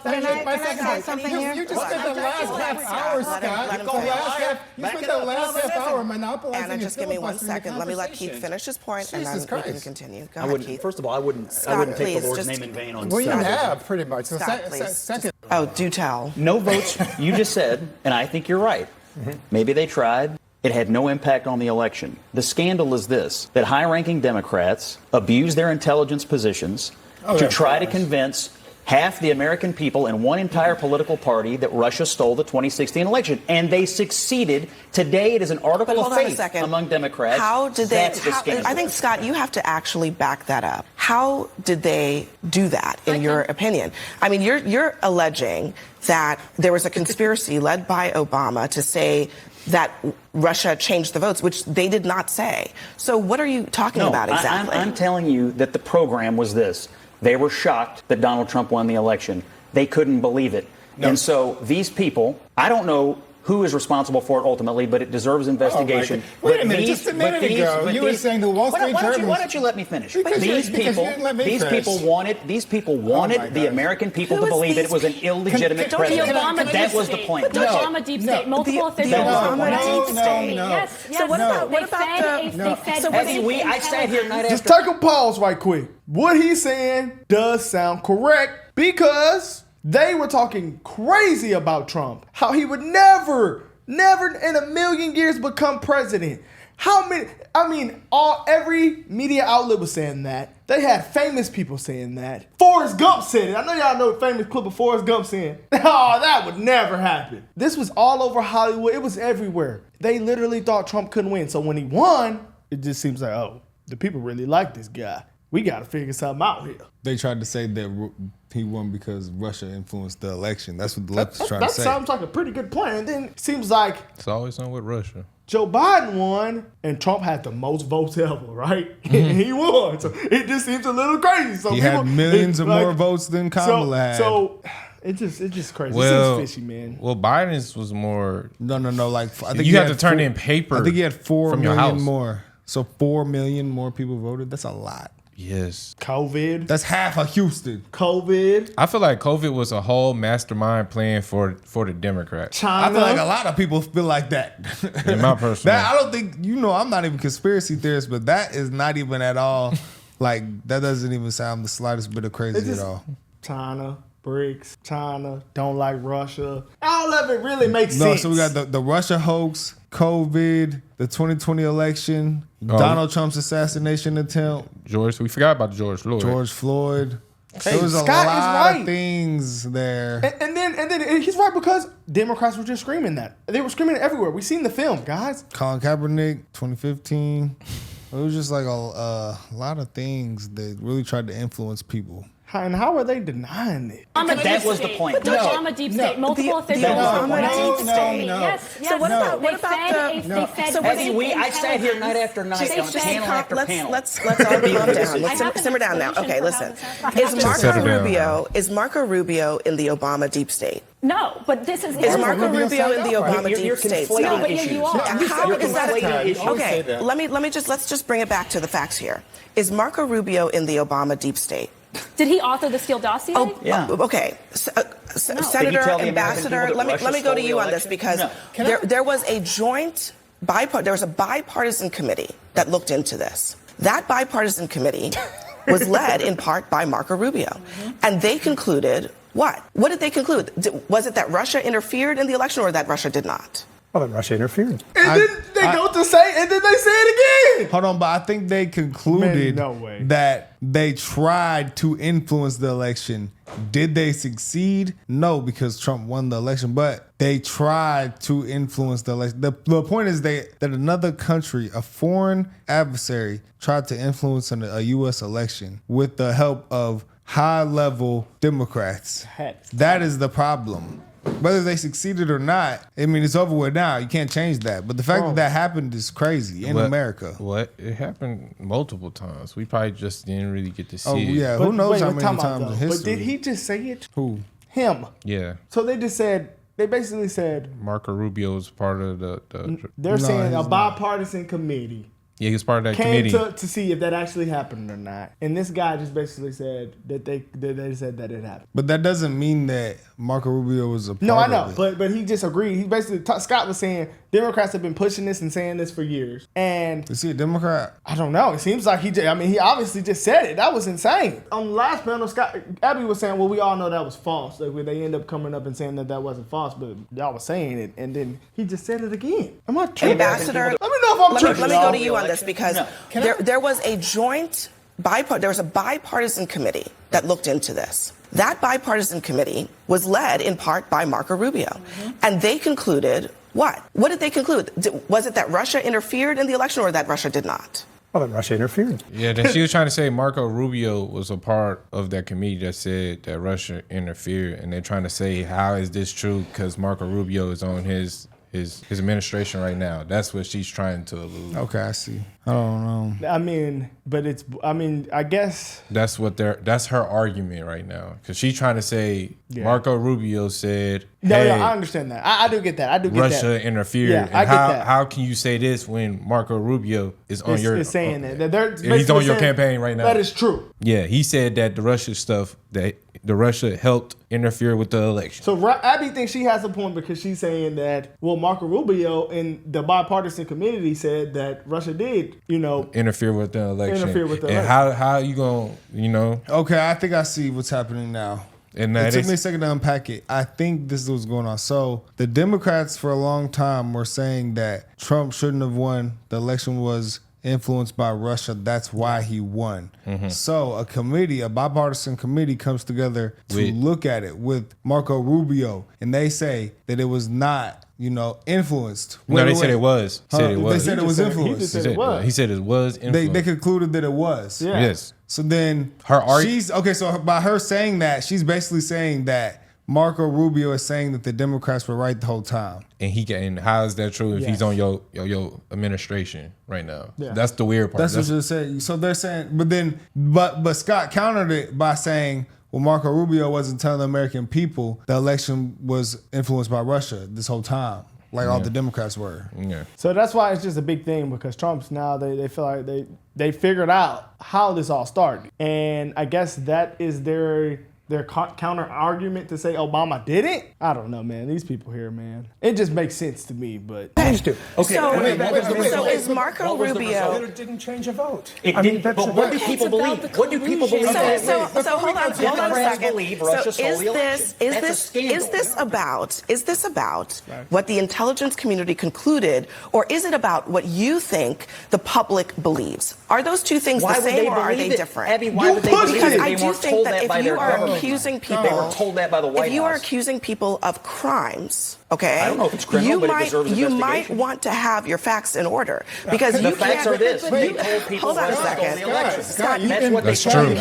not finished my second point. You just spent the last half hour, Scott. You spent the last half hour monopolizing. Anna, just give me 1 second. Let me let Keith finish his point, and then we can continue. Go ahead, Keith. First of all, I wouldn't take the Lord's name in vain on. Well, you have pretty much. So second. Oh, do tell. No votes. You just said, and I think you're right. Maybe they tried. It had no impact on the election. The scandal is this, that high-ranking Democrats abuse their intelligence positions to try to convince half the American people and one entire political party that Russia stole the 2016 election. And they succeeded. Today it is an article of faith among Democrats. How did they? I think, Scott, you have to actually back that up. How did they do that, in your opinion? I mean, you're alleging that there was a conspiracy led by Obama to say that Russia changed the votes, which they did not say. So what are you talking about exactly? I'm telling you that the program was this. They were shocked that Donald Trump won the election. They couldn't believe it. No. And so these people, I don't know who is responsible for it ultimately, but it deserves investigation. Wait a minute, just a minute ago, you were saying the Wall Street Journal. Why don't you let me finish? These people wanted the American people to believe that it was an illegitimate president. That was the point. The Obama deep state, multiple officials. The Obama deep state. Yes. So what about the? I sat here night after. Just take a pause right quick. What he's saying does sound correct because they were talking crazy about Trump. How he would never in a million years become president. How many? I mean, every media outlet was saying that. They had famous people saying that. Forrest Gump said it. I know y'all know the famous clip of Forrest Gump saying, "Oh, that would never happen." This was all over Hollywood. It was everywhere. They literally thought Trump couldn't win. So when he won, it just seems like, oh, the people really like this guy. We got to figure something out here. They tried to say that he won because Russia influenced the election. That's what the left is trying to say. That sounds like a pretty good plan. And then it seems like it's always something with Russia. Joe Biden won, and Trump had the most votes ever, right? He won. So it just seems a little crazy. So he had millions of more votes than Kamala had. So it's just crazy. Well, it seems fishy, man. Well, Biden's was more. No. Like I think you had to turn in paper. I think he had 4 from your million house. more. So 4 million more people voted. That's a lot. Yes. COVID. That's half of Houston. COVID. I feel like COVID was a whole mastermind plan for the Democrats. China. I feel like a lot of people feel like that. In my personal. I don't think, I'm not even a conspiracy theorist, but that is not even at all, like, that doesn't even sound the slightest bit of crazy at all. China. BRICS, China, don't like Russia. All of it really makes sense. So we got the Russia hoax, COVID, the 2020 election, Donald Trump's assassination attempt. We forgot about George Floyd. There was a lot of things there. And then he's right because Democrats were just screaming that. They were screaming it everywhere. We've seen the film, guys. Colin Kaepernick, 2015. It was just like a lot of things that really tried to influence people. And how are they denying it? That was the point. The Obama deep state, multiple officials. The Obama deep state. Yes. So what about I sat here night after night on panel after panel. Let's all calm down. Let's simmer down now. Okay, listen. Is Marco Rubio in the Obama deep state? No, but this is Marco Rubio in the Obama deep state? No, but you are. How is that? Okay, let's just bring it back to the facts here. Is Marco Rubio in the Obama deep state? Did he author the Steele dossier? Oh, yeah. Okay. Senator, Ambassador, let me go to you on this because there was a bipartisan committee that looked into this. That bipartisan committee was led in part by Marco Rubio. And they concluded what? What did they conclude? Was it that Russia interfered in the election or that Russia did not? Well, then Russia interfered. And then they go to say, and then they say it again. Hold on, but I think they concluded that they tried to influence the election. Did they succeed? No, because Trump won the election, but they tried to influence the election. The point is that another country, a foreign adversary, tried to influence a U.S. election with the help of high-level Democrats. That is the problem. Whether they succeeded or not, I mean, it's over with now. You can't change that. But the fact that happened is crazy in America. What? It happened multiple times. We probably just didn't really get to see it. Oh, yeah. Who knows how many times in history. But did he just say it? Who? Him. Yeah. So they basically said. Marco Rubio is part of They're saying a bipartisan committee Yeah, he was part of that came committee. to see if that actually happened or not. And this guy just basically said that they said that it happened. But that doesn't mean that Marco Rubio was a part No, I of know, it. but he just agreed. He basically Scott was saying Democrats have been pushing this and saying this for years. And Is he a Democrat? I don't know. It seems like he obviously just said it. That was insane. On the last panel, Abby was saying, well, we all know that was false. Like, they end up coming up and saying that wasn't false, but y'all was saying it. And then he just said it again. Am I tripping? Ambassador, let me know if I'm tripping. Let me go to you on this because there was a joint bipartisan committee that looked into this. That bipartisan committee was led in part by Marco Rubio. Mm-hmm. And they concluded what? What did they conclude? Was it that Russia interfered in the election or that Russia did not? Well, then Russia interfered. Yeah, then she was trying to say Marco Rubio was a part of that committee that said that Russia interfered. And they're trying to say, how is this true? Because Marco Rubio is on his administration right now. That's what she's trying to allude. Okay, I see. I don't know. I guess That's her argument right now. Because she's trying to say Marco Rubio said, hey, I understand that. I do get that. Russia interfered. Yeah, and I get that. How can you say this when Marco Rubio is on your... Is saying that. And he's on your campaign right now. That is true. Yeah, he said that the Russia stuff, that the Russia helped interfere with the election. So Abby thinks she has a point because she's saying that, well, Marco Rubio in the bipartisan committee said that Russia did, interfere with the election. And how you going to, Okay, I think I see what's happening now. And it took me a second to unpack it. I think this is what's going on. So the Democrats for a long time were saying that Trump shouldn't have won. The election was influenced by Russia. That's why he won. Mm-hmm. So a bipartisan committee comes together to look at it with Marco Rubio, and they say that it was not, influenced. They said it was. They said it was influenced. He said it was influenced. They concluded that it was. Yeah. Yes. So then so by her saying that, she's basically saying that Marco Rubio is saying that the Democrats were right the whole time. And how is that true if he's on your administration right now? Yeah. That's the weird part. That's what you're saying. So they're saying, but Scott countered it by saying, well, Marco Rubio wasn't telling the American people the election was influenced by Russia this whole time, like all the Democrats were. Yeah. So that's why it's just a big thing because Trump's now they feel like they figured out how this all started, and I guess that is their counter argument to say Obama didn't. I don't know, man. These people here, man. It just makes sense to me, but Please do. Okay. So is Marco Rubio? It didn't change a vote. It didn't. But what do people believe? What do people believe? So hold on a second. Believe Russia stole the election. Is this about what the intelligence community concluded, or is it about what you think the public believes? Are those two things the same, or are they different? Abby, why would they believe Because it? I They do weren't think told that that if by you their are government. accusing people, They were told that by the White House. If you are accusing people of crimes, okay, I don't know if it's criminal, but it deserves you might investigation. want to have your facts in order because The you facts can't. are this. You told people Hold on a Russia stole second. the election. Scott, That's what they That's told true. you.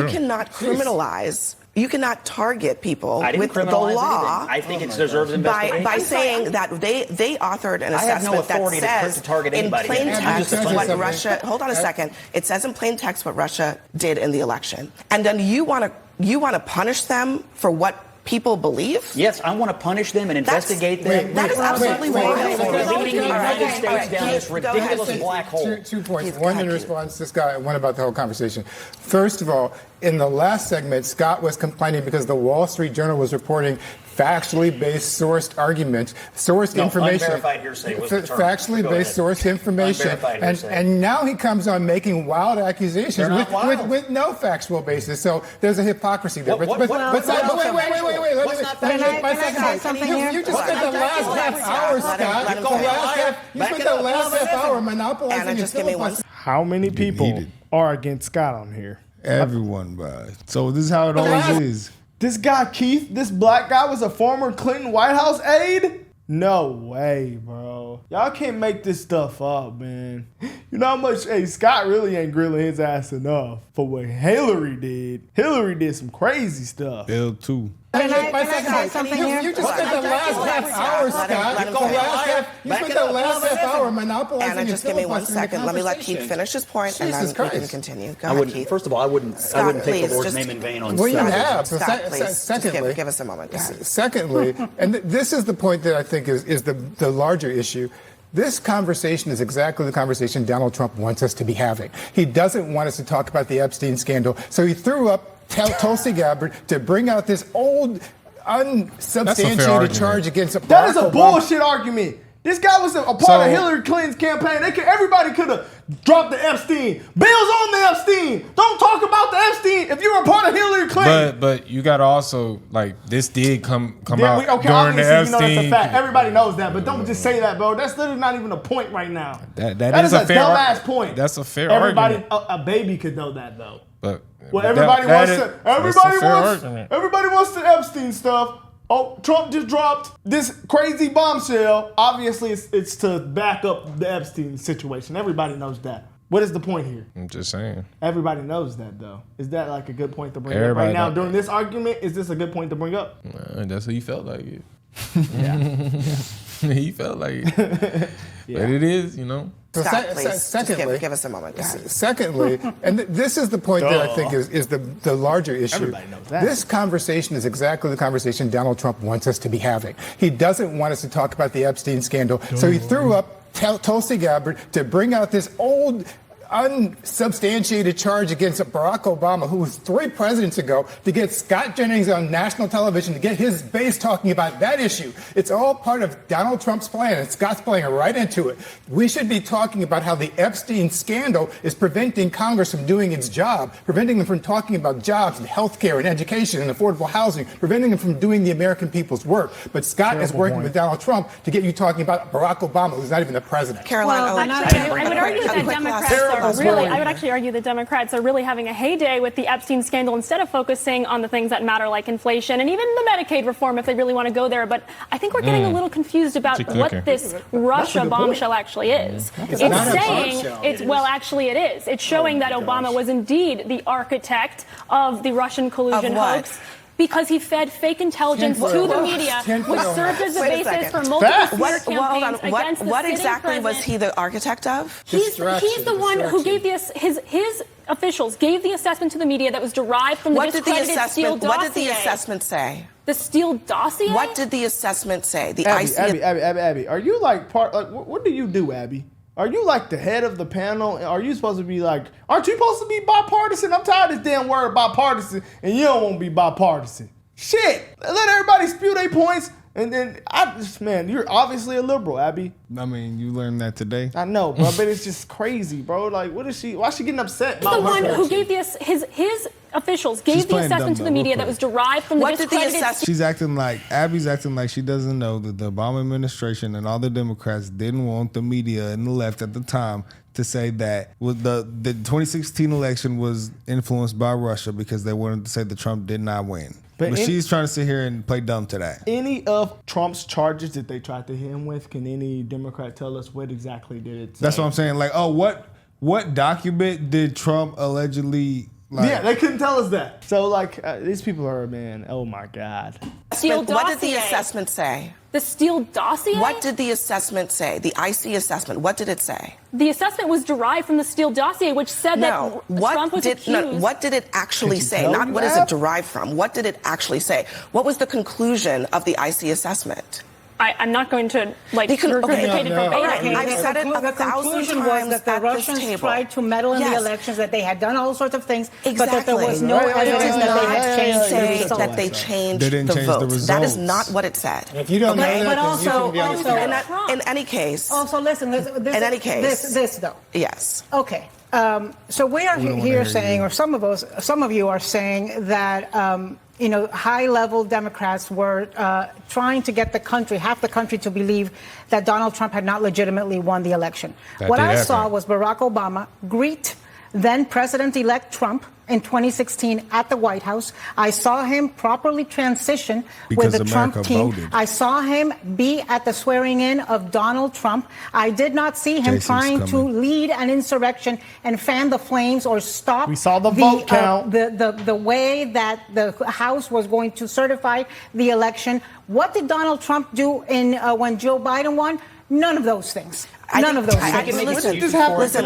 You cannot criminalize. You cannot target people I didn't with the criminalize law anything. I think it deserves investigation. by saying that they authored an I have no assessment that authority says to target in anybody. plain And text you just what said Russia. Hold on a second. It says in plain text what Russia did in the election, and then you want to punish them for what people believe? Yes, I want to punish them and investigate them. That is absolutely wild. For leading the United States down this ridiculous black hole. Two points. One in response to Scott, and one about the whole conversation. First of all, in the last segment, Scott was complaining because the Wall Street Journal was reporting factually based sourced arguments, sourced information. Unverified hearsay was the term. Factually based sourced information. And now he comes on making wild accusations with no factual basis. So there's a hypocrisy there. Wait. Let me finish something here. You just spent the last half hour, Scott. You spent the last half hour monopolizing your filibuster. How many people are against Scott on here? Everyone, bro. So this is how it always is. This guy, Keith, this black guy was a former Clinton White House aide? No way, bro. Y'all can't make this stuff up, man. You know how much, Scott really ain't grilling his ass enough for what Hillary did. Hillary did some crazy stuff. Bill too. Can I say something here? You just spent the last half hour, Scott. You spent the last half hour monopolizing Anna, just give me 1 second. Let me let Keith finish his point, and then we can continue. Go ahead, Keith. First of all, I wouldn't take the Lord's name in vain on Well, you Scott. have. Scott, please. Secondly, Just give us a moment. Go ahead. Secondly, and this is the point that I think is the larger issue. This conversation is exactly the conversation Donald Trump wants us to be having. He doesn't want us to talk about the Epstein scandal, so he threw up Tulsi Gabbard to bring out this old, unsubstantiated charge against Barack That is a Obama. bullshit argument. This guy was a part of Hillary Clinton's campaign. Everybody could have dropped the Epstein. Bill's on the Epstein. Don't talk about the Epstein if you're a part of Hillary Clinton. But you got to also, like, this did come out during the obviously, Epstein. that's a fact. Everybody knows that, but don't just say that, bro. That's literally not even a point right now. That is a fair dumbass point. That's a fair Everybody, argument. a baby could know that, though. But everybody wants the Epstein stuff. Oh, Trump just dropped this crazy bombshell. Obviously, it's to back up the Epstein situation. Everybody knows that. What is the point here? I'm just saying. Everybody knows that, though. Is that like a good point to bring up right now? During this argument, is this a good point to bring up? That's what he felt like it. Yeah. He felt like it. Yeah. But it is, you know. So secondly, give us a moment. Secondly, and this is the point that I think is the larger issue. Everybody knows that. This conversation is exactly the conversation Donald Trump wants us to be having. He doesn't want us to talk about the Epstein scandal, so he threw up Tulsi Gabbard to bring out this old, unsubstantiated charge against Barack Obama, who was 3 presidents ago, to get Scott Jennings on national television to get his base talking about that issue. It's all part of Donald Trump's plan, and Scott's playing right into it. We should be talking about how the Epstein scandal is preventing Congress from doing its job, preventing them from talking about jobs and health care and education and affordable housing, preventing them from doing the American people's work. But Scott is working with Donald Trump to get you talking about Barack Obama, who's not even the president. Caroline, I would argue that I would actually argue that Democrats are really having a heyday with the Epstein scandal instead of focusing on the things that matter, like inflation and even the Medicaid reform, if they really want to go there. But I think we're getting a little confused about what this Russia bombshell actually is. It's saying actually it is. It's showing that Obama was indeed the architect of the Russian collusion hoax. Because he fed fake intelligence to the media, which served as the basis for multiple smear campaigns against the What sitting exactly was president. he the architect of? He's the one who gave his officials gave the assessment to the media that was derived from the discredited Steele dossier. What did the assessment say? The Steele dossier? What did the assessment say? Abby, are you like what do you do, Abby? Are you like the head of the panel? Are you supposed to be like, aren't you supposed to be bipartisan? I'm tired of this damn word bipartisan, and you don't want to be bipartisan. Shit, let everybody spew their points, and then you're obviously a liberal, Abby. I mean, you learned that today. I know, bro, but it's just crazy, bro. Like, why is she getting upset? The one who gave his officials gave the assessment to the media that was derived from the discredited. Abby's acting like she doesn't know that the Obama administration and all the Democrats didn't want the media and the left at the time to say that the 2016 election was influenced by Russia because they wanted to say that Trump did not win. But she's trying to sit here and play dumb to that. Any of Trump's charges that they tried to hit him with, can any Democrat tell us what exactly did it say? That's what I'm saying. Like, what document did Trump allegedly... yeah, they couldn't tell us that. So, these people are, man, oh my God. What did the assessment say? The Steele dossier? What did the assessment say? The IC assessment, what did it say? The assessment was derived from the Steele dossier, which said that Trump was accused. What did it actually say? Not what is it derived from. What did it actually say? What was the conclusion of the IC assessment? I'm not going to regurgitate it verbatim. I've said it 1,000 conclusion times was that the at Russians this table. tried to meddle in the elections, that they had done all sorts of things, Exactly. but that there was no evidence that they had changed the results. That they changed They didn't the change the votes. results. That is not what it said. And if you don't know that, But then you also, shouldn't be on the panel. In any case. Also, listen, In any case. this though. Yes. Okay. So we are here saying, or some of you are saying that, high-level Democrats were trying to get half the country to believe that Donald Trump had not legitimately won the election. What I saw was Barack Obama greet then President-elect Trump in 2016 at the White House. I saw him properly transition with the Trump team. I saw him be at the swearing in of Donald Trump. I did not see him trying to lead an insurrection and fan the flames or stop. We saw the vote count. The way that the House was going to certify the election. What did Donald Trump do when Joe Biden won? None of those things. None of those things. Listen, Scott, this is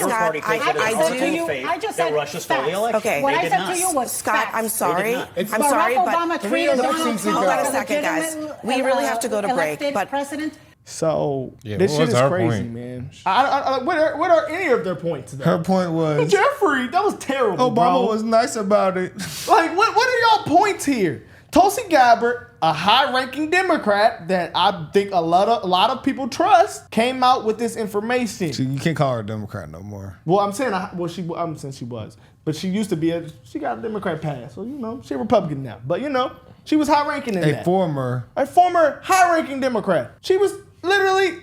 not an excuse. I just said Russia stole the election. Okay. What I said to you was Scott, facts. I'm sorry. Barack but Obama treated Donald Trump hold on a like second, guys. legitimate, We really have to go to break. elected But president. So Yeah, this what shit was is her crazy, point? man. What are any of their points? Though? Her point was Jeffrey, that was terrible. Obama bro. was nice about it. Like, what are y'all points here? Tulsi Gabbard, a high-ranking Democrat that I think a lot of people trust, came out with this information. You can't call her a Democrat no more. Well, I'm saying, I'm saying she was, but she used to be she got a Democrat pass, so she's a Republican now. But she was high-ranking in that. A former high-ranking Democrat. She was literally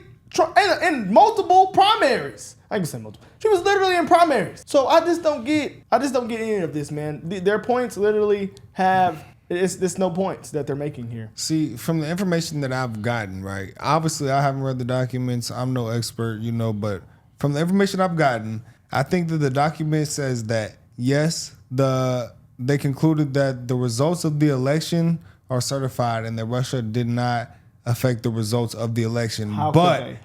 in multiple primaries. I can say multiple. She was literally in primaries. So I just don't get any of this, man. Their points literally have. It's no points that they're making here. See, from the information that I've gotten, right? Obviously, I haven't read the documents. I'm no expert, but from the information I've gotten, I think that the document says that, yes, they concluded that the results of the election are certified and that Russia did not affect the results of the election. But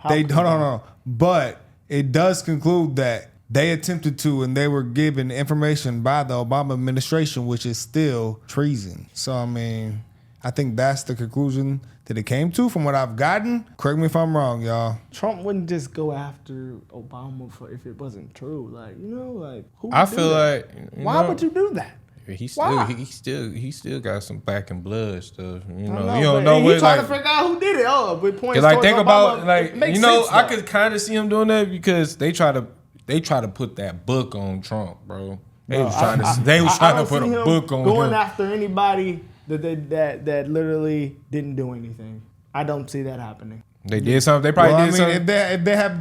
But it does conclude that they attempted to, and they were given information by the Obama administration, which is still treason. So, I think that's the conclusion that it came to from what I've gotten. Correct me if I'm wrong, y'all. Trump wouldn't just go after Obama if it wasn't true. Who I feel like why would you do that? He still got some back and blood stuff. You know, you don't know what trying to figure out who did it. With points think about Obama, I could kind of see him doing that because they try to put that book on Trump, bro. They was trying to put a book on going him. after anybody that literally didn't do anything. I don't see that happening. They did something. They probably did something. If they have,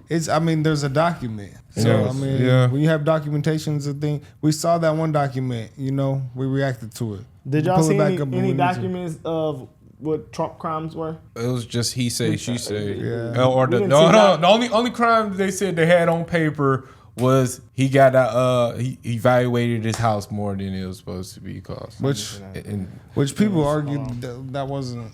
there's a document. So when you have documentations of things, we saw that one document. We reacted to it. Did y'all see any documents of what Trump crimes were? It was just he say, she say. Yeah. Or the only crime they said they had on paper was he got he evaluated his house more than it was supposed to be cost. Which people argued that wasn't